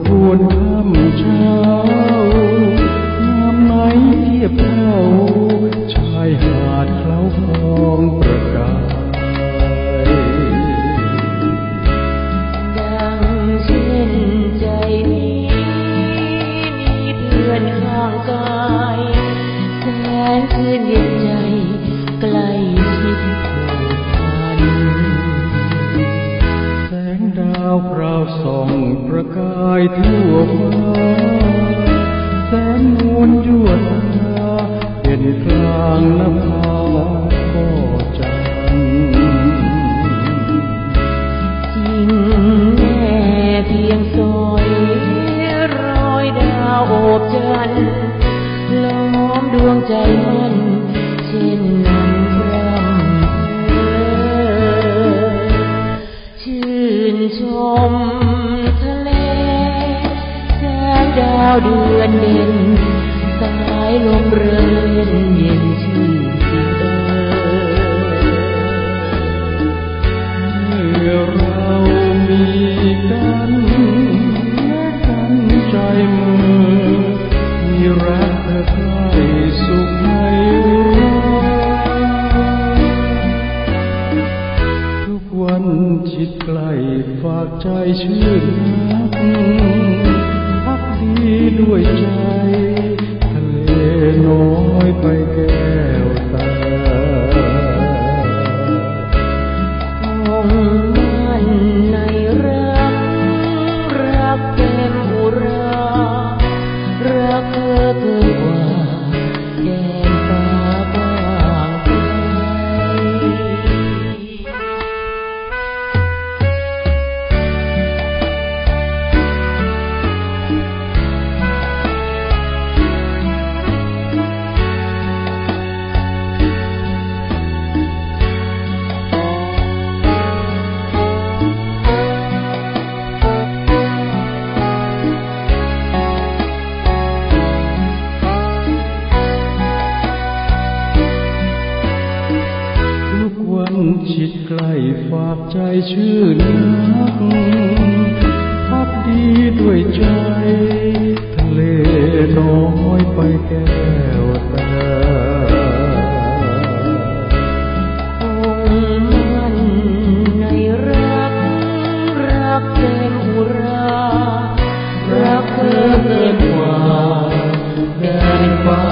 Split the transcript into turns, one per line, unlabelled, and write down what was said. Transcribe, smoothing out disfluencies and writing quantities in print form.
พวนค่ำเช้างามไหนเทียบเท่าชายหาดเคล้าคลองประกาย
ดังเช่นใจนี้มีเพื่อนข้างกายแสนชื่นเย็นใจใกล้ชิดผูกพัน
แสงดาวพราวส่องประกายทั่วฟ้าแสงนวลยั่วตาเห็นกลางนภาก็จัน
จริงแน่เพียงซอยรอยดาวโอบจันทร์ล้อมดวงใจมันเช่นนั้นร่ำเพ้อชื่นชมทะเลแสงดาวเดือนเด่นสายลมเรื่อนเย็นชื่นสิ
เมื่อเรามีกันและกันใจมือมีรักเธอใกล้สุขให้ทุกวันชิดใกล้ฝากใจชื่นรักพักดีด้วยใจทะเลน้อยไปแก้วตา
คงมั่นในรักเต็มอุรารักเธอเกินกว่าแดนฟ้ากว้างไกล
ชิดใกล้ฝากใจชื่นนักพักดีด้วยใจทะเลน้อยไปแก้วตา
คงมั่นในรักเต็มอุรารักเธอเกินกว่าแดนฟ้า